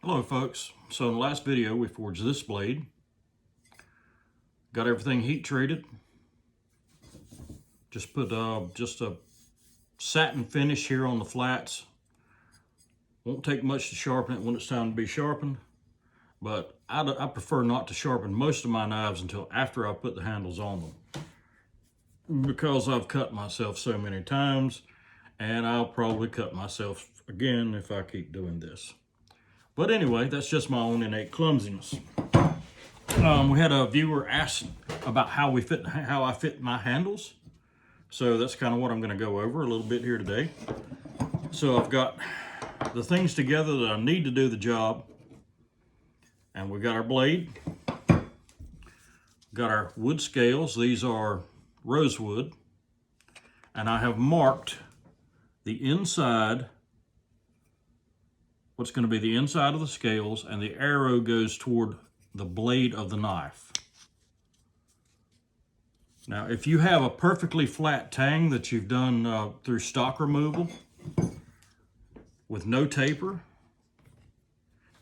Hello folks, so in the last video we forged this blade, got everything heat treated, just put just a satin finish here on the flats. Won't take much to sharpen it when it's time to be sharpened, but I prefer not to sharpen most of my knives until after I put the handles on them, because I've cut myself so many times and I'll probably cut myself again if I keep doing this. But anyway, that's just my own innate clumsiness. We had a viewer ask about how I fit my handles. So that's kind of what I'm going to go over a little bit here today. So I've got the things together that I need to do the job. And we've got our blade. Got our wood scales. These are rosewood. And I have marked the inside, what's going to be the inside of the scales, and the arrow goes toward the blade of the knife. Now, if you have a perfectly flat tang that you've done through stock removal with no taper,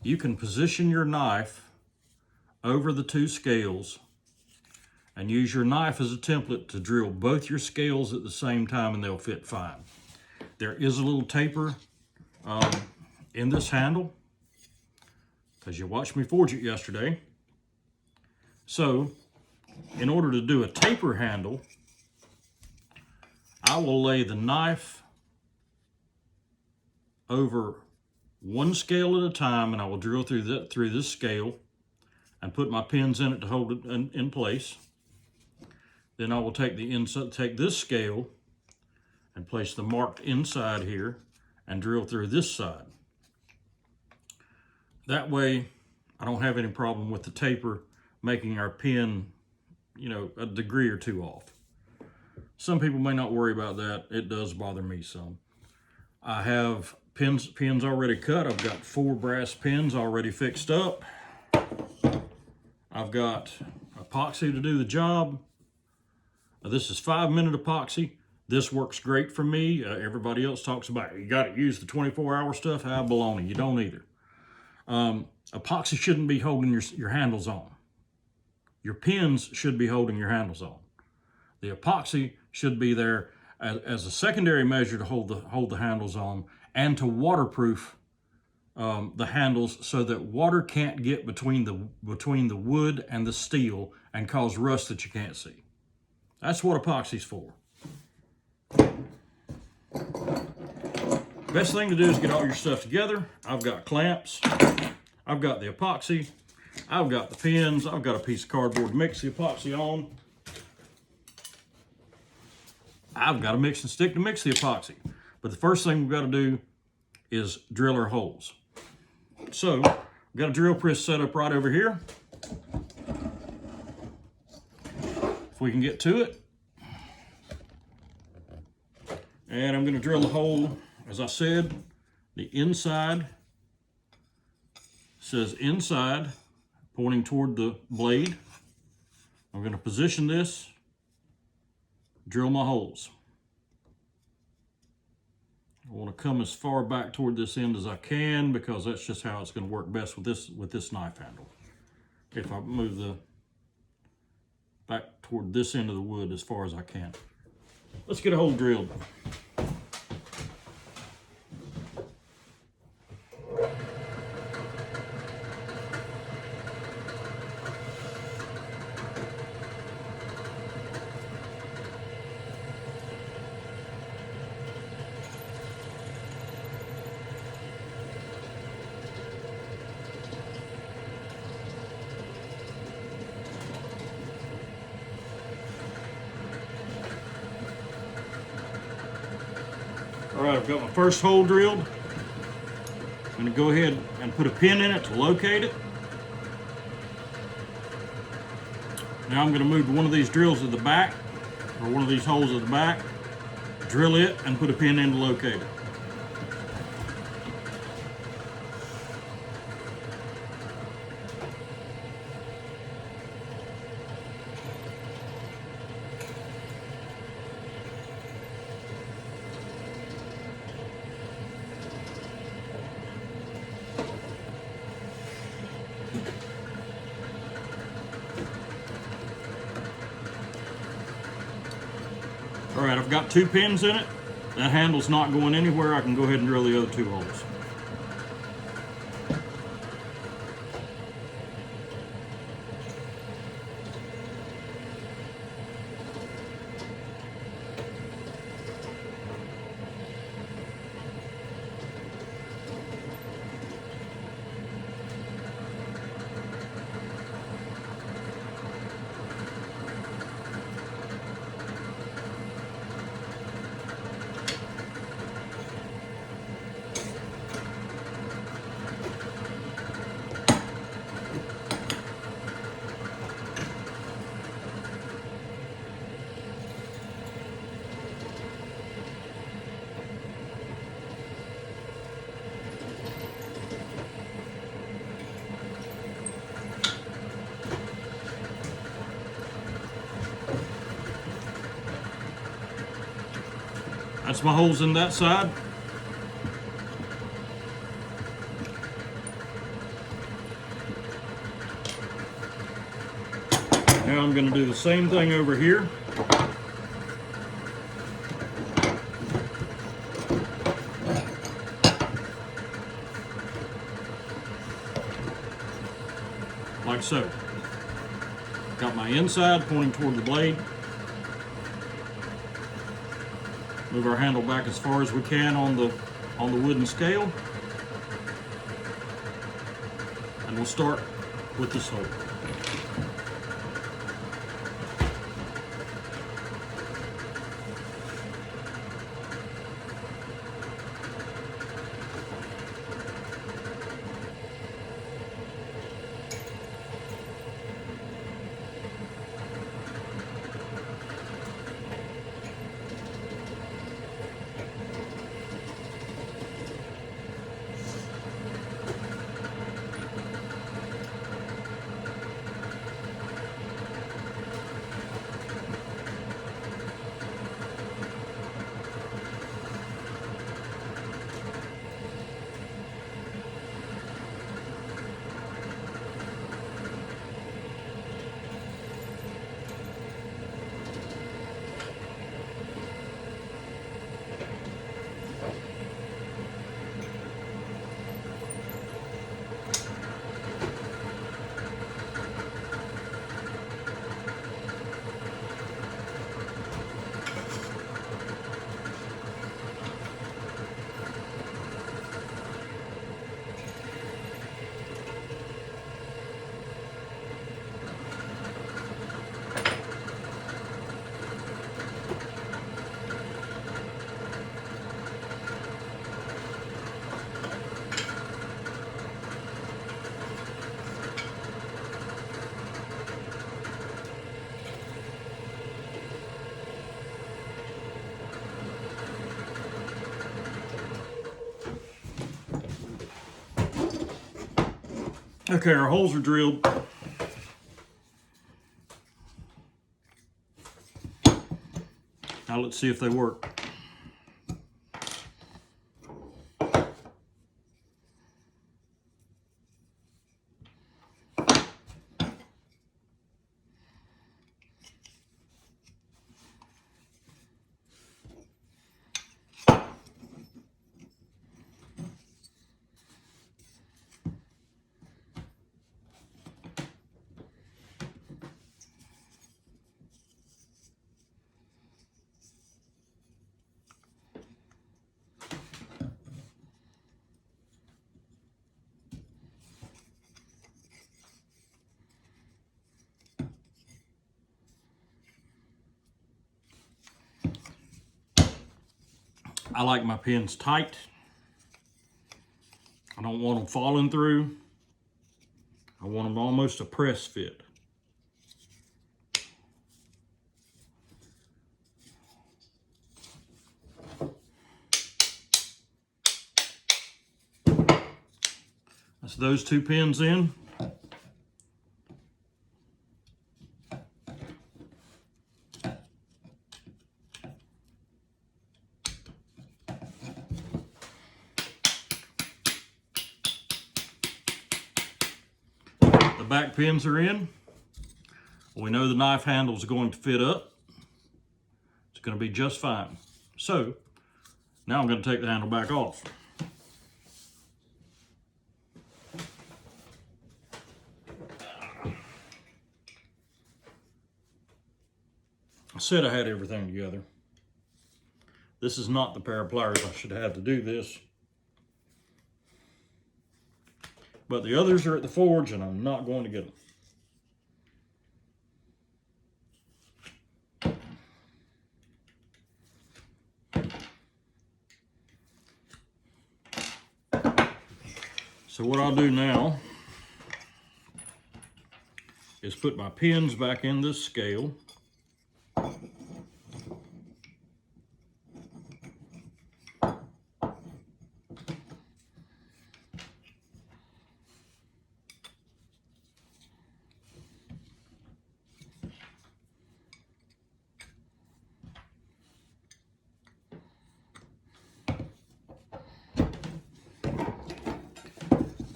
you can position your knife over the two scales and use your knife as a template to drill both your scales at the same time, and they'll fit fine. There is a little taper in this handle, because you watched me forge it yesterday. So, in order to do a taper handle, I will lay the knife over one scale at a time, and I will drill through this scale and put my pins in it to hold it in place. Then I will take this scale and place the marked inside here and drill through this side. That way, I don't have any problem with the taper making our pin, a degree or two off. Some people may not worry about that. It does bother me some. I have pins already cut. I've got 4 brass pins already fixed up. I've got epoxy to do the job. This is 5-minute epoxy. This works great for me. Everybody else talks about you got to use the 24-hour stuff. Baloney. You don't either. Epoxy shouldn't be holding your handles on. Your pins should be holding your handles on. The epoxy should be there as a secondary measure to hold the handles on, and to waterproof the handles so that water can't get between the wood and the steel and cause rust that you can't see. That's what epoxy's for. Best thing to do is get all your stuff together. I've got clamps, I've got the epoxy, I've got the pins, I've got a piece of cardboard to mix the epoxy on. I've got a mixing stick to mix the epoxy. But the first thing we've got to do is drill our holes. So, we've got a drill press set up right over here. If we can get to it. And I'm going to drill the hole, as I said, the inside. Says inside, pointing toward the blade. I'm going to position this, drill my holes. I want to come as far back toward this end as I can, because that's just how it's going to work best with this knife handle. If I move back toward this end of the wood as far as I can. Let's get a hole drilled. All right, I've got my first hole drilled. I'm going to go ahead and put a pin in it to locate it. Now I'm going to move one of these drills to the back, or one of these holes at the back, drill it, and put a pin in to locate it. right, I've got 2 pins in it. That handle's not going anywhere. I can go ahead and drill the other 2 holes. That's my holes in that side. Now I'm going to do the same thing over here. Like so. Got my inside pointing toward the blade. Move our handle back as far as we can on the wooden scale. And we'll start with this hole. Okay, our holes are drilled. Now let's see if they work. I like my pins tight. I don't want them falling through. I want them almost a press fit. That's those 2 pins in. The back pins are in. We know the knife handle is going to fit up. It's going to be just fine. So now I'm going to take the handle back off. I said I had everything together. This is not the pair of pliers I should have to do this. But the others are at the forge and I'm not going to get them. So what I'll do now is put my pins back in this scale.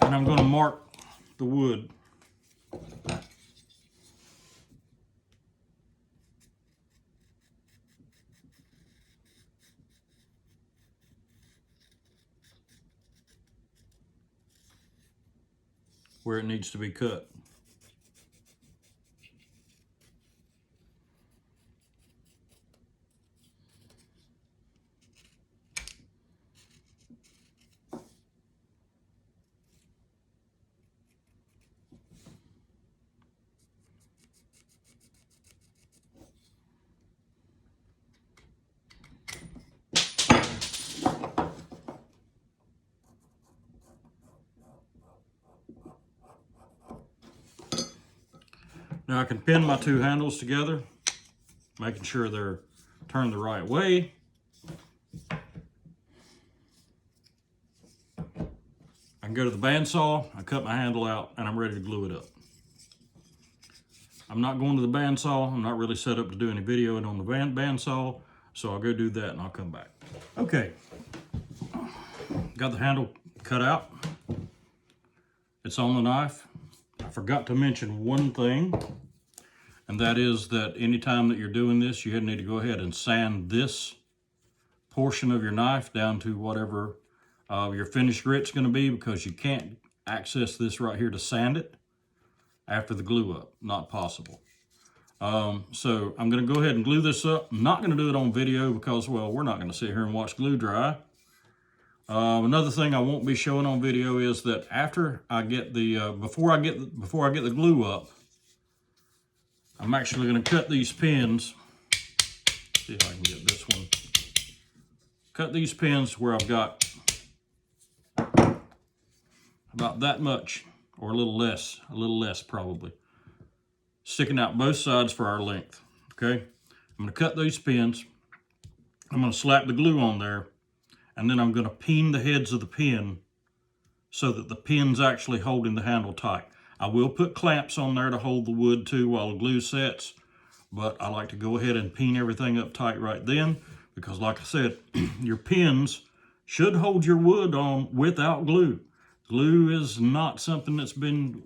And I'm going to mark the wood. Where it needs to be cut. Now I can pin my two handles together, making sure they're turned the right way. I can go to the bandsaw, I cut my handle out, and I'm ready to glue it up. I'm not going to the bandsaw. I'm not really set up to do any videoing on the bandsaw, so I'll go do that and I'll come back. Okay, got the handle cut out. It's on the knife. I forgot to mention one thing, and that is that anytime that you're doing this, you need to go ahead and sand this portion of your knife down to whatever your finished grit's going to be, because you can't access this right here to sand it after the glue up. Not possible. So I'm going to go ahead and glue this up. I'm not going to do it on video because, well, we're not going to sit here and watch glue dry. Another thing I won't be showing on video is that after I get the before I get the glue up, I'm actually going to cut these pins. See if I can get this one. Cut these pins where I've got about that much, or a little less probably, sticking out both sides for our length. Okay, I'm going to cut these pins. I'm going to slap the glue on there. And then I'm going to pin the heads of the pin so that the pin's actually holding the handle tight. I will put clamps on there to hold the wood too while the glue sets, but I like to go ahead and pin everything up tight right then, because like I said, your pins should hold your wood on without glue. Glue is not something that's been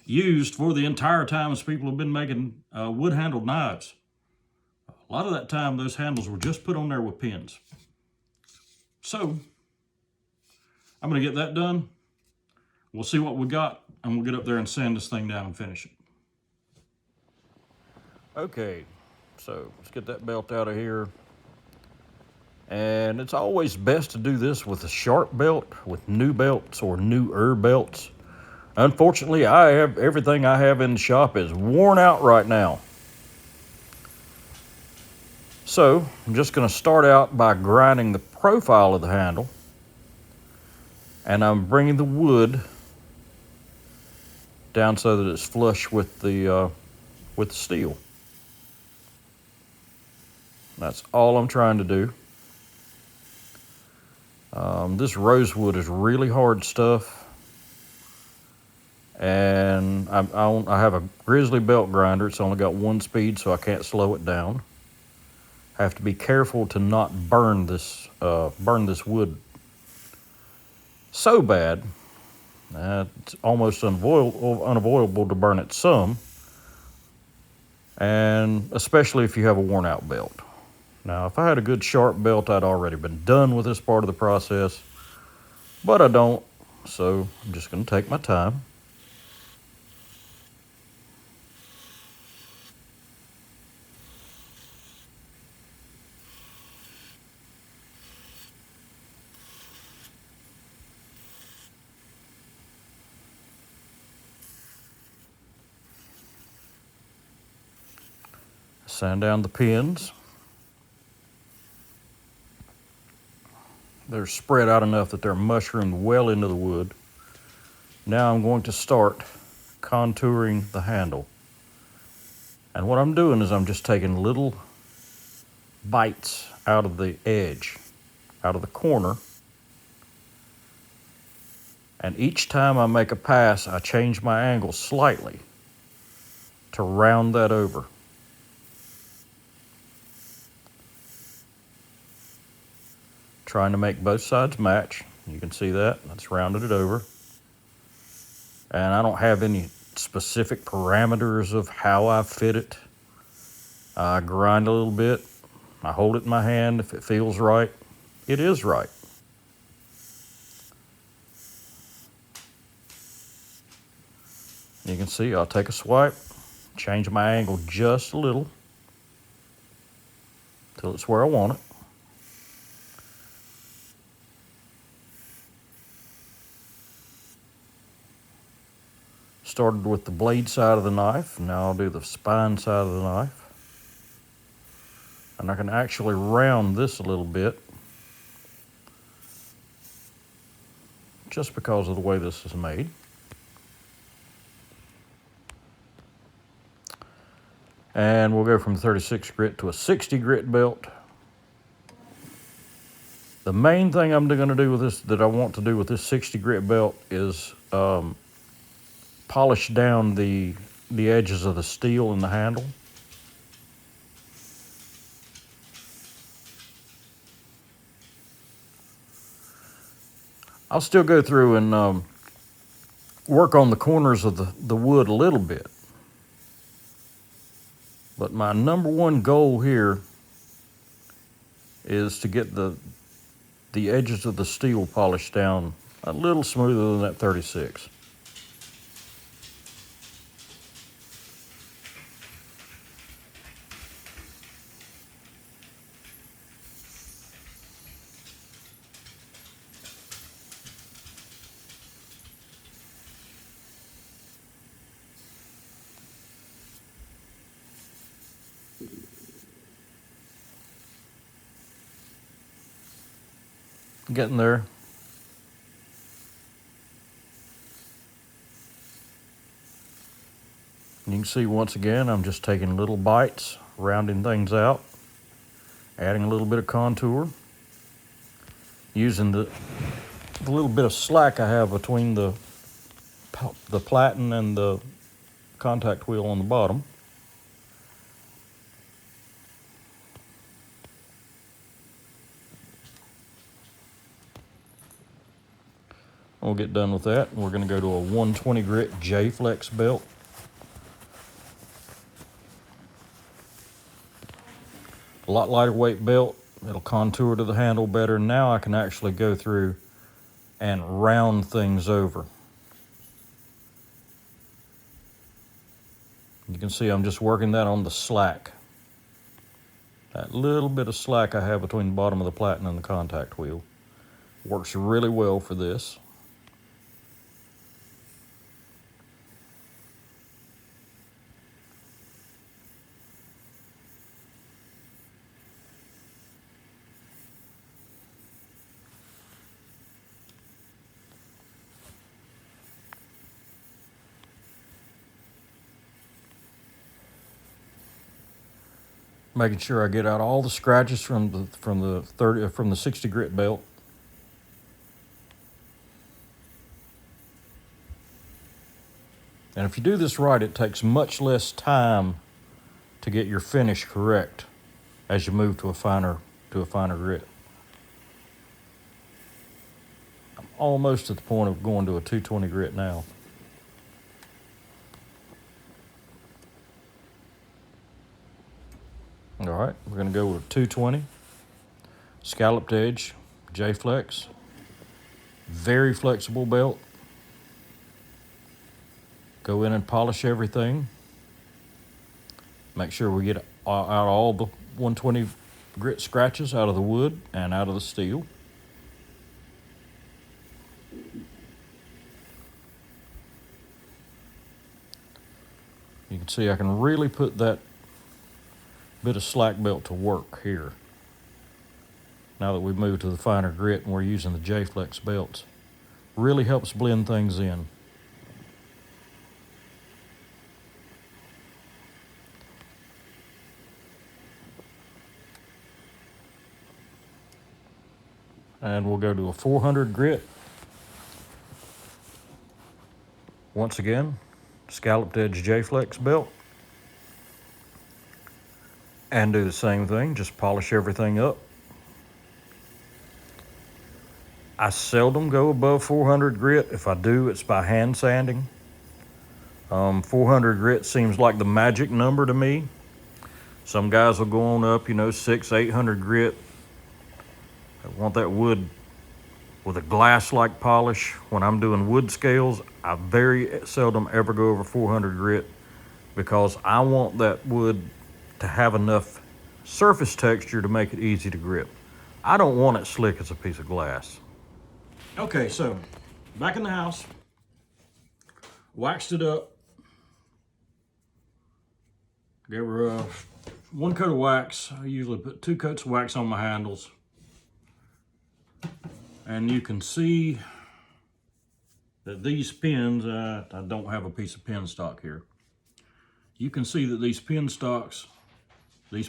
used for the entire time as people have been making wood-handled knives. A lot of that time, those handles were just put on there with pins. So, I'm going to get that done. We'll see what we got, and we'll get up there and sand this thing down and finish it. Okay, so let's get that belt out of here. And it's always best to do this with a sharp belt, with new belts or newer belts. Unfortunately, everything I have in the shop is worn out right now. So, I'm just going to start out by grinding the profile of the handle. And I'm bringing the wood down so that it's flush with the steel. That's all I'm trying to do. This rosewood is really hard stuff. And I have a Grizzly belt grinder. It's only got one speed, so I can't slow it down. I have to be careful to not burn this wood so bad. It's almost unavoidable to burn it some. and especially if you have a worn out belt. Now, if I had a good sharp belt, I'd already been done with this part of the process, but I don't, so I'm just going to take my time. Sand down the pins. They're spread out enough that they're mushroomed well into the wood. Now I'm going to start contouring the handle. And what I'm doing is I'm just taking little bites out of the edge, out of the corner. And each time I make a pass, I change my angle slightly to round that over. Trying to make both sides match. You can see that. That's rounded it over. And I don't have any specific parameters of how I fit it. I grind a little bit. I hold it in my hand. If it feels right, it is right. You can see I'll take a swipe, change my angle just a little till it's where I want it. Started with the blade side of the knife, now I'll do the spine side of the knife. And I can actually round this a little bit just because of the way this is made. And we'll go from 36 grit to a 60 grit belt. The main thing I'm going to do with this, that I want to do with this 60 grit belt, is polish down the edges of the steel in the handle. I'll still go through and work on the corners of the wood a little bit. But my number one goal here is to get the edges of the steel polished down a little smoother than that 36. Getting there. You can see once again, I'm just taking little bites, rounding things out, adding a little bit of contour, using the little bit of slack I have between the platen and the contact wheel on the bottom. We'll get done with that. We're going to go to a 120 grit J-Flex belt. A lot lighter weight belt. It'll contour to the handle better. Now I can actually go through and round things over. You can see I'm just working that on the slack. That little bit of slack I have between the bottom of the platen and the contact wheel works really well for this. Making sure I get out all the scratches from the 60 grit belt. And if you do this right, it takes much less time to get your finish correct as you move to a finer grit. I'm almost at the point of going to a 220 grit now. All right, we're gonna go with 220, scalloped edge, J-Flex, very flexible belt. Go in and polish everything. Make sure we get out all the 120 grit scratches out of the wood and out of the steel. You can see I can really put that bit of slack belt to work here. Now that we've moved to the finer grit and we're using the J-Flex belts. Really helps blend things in. And we'll go to a 400 grit. Once again, scalloped edge J-Flex belt. And do the same thing, just polish everything up. I seldom go above 400 grit. If I do, it's by hand sanding. 400 grit seems like the magic number to me. Some guys will go on up, 600-800 grit. I want that wood with a glass-like polish. When I'm doing wood scales, I very seldom ever go over 400 grit because I want that wood to have enough surface texture to make it easy to grip. I don't want it slick as a piece of glass. Okay, so back in the house, waxed it up, gave her one coat of wax. I usually put 2 coats of wax on my handles. And you can see that these pins, I don't have a piece of pin stock here. You can see that these pin stocks, these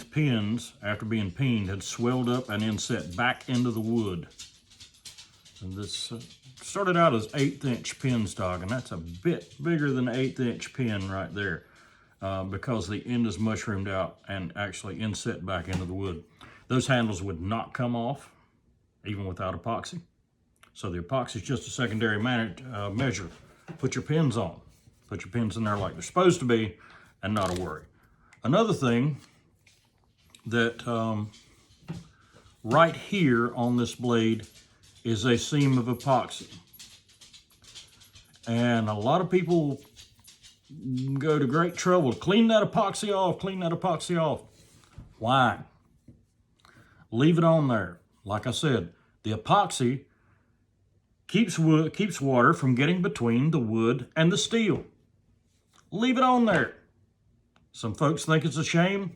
pins, after being peened, had swelled up and inset back into the wood. And this started out as 1/8 inch pin stock, and that's a bit bigger than an 1/8 inch pin right there because the end is mushroomed out and actually inset back into the wood. Those handles would not come off, even without epoxy. So the epoxy is just a secondary measure. Put your pins on. Put your pins in there like they're supposed to be and not a worry. Another thing that right here on this blade is a seam of epoxy. And a lot of people go to great trouble to clean that epoxy off, Why? Leave it on there. Like I said, the epoxy keeps water from getting between the wood and the steel. Leave it on there. Some folks think it's a shame.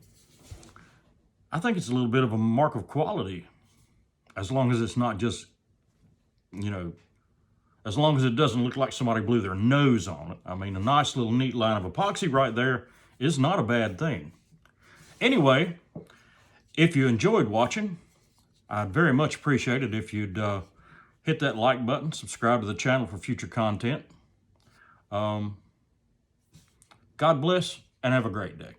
I think it's a little bit of a mark of quality, as long as it's not just, as long as it doesn't look like somebody blew their nose on it. I mean, a nice little neat line of epoxy right there is not a bad thing. Anyway, if you enjoyed watching, I'd very much appreciate it if you'd hit that like button, subscribe to the channel for future content. God bless and have a great day.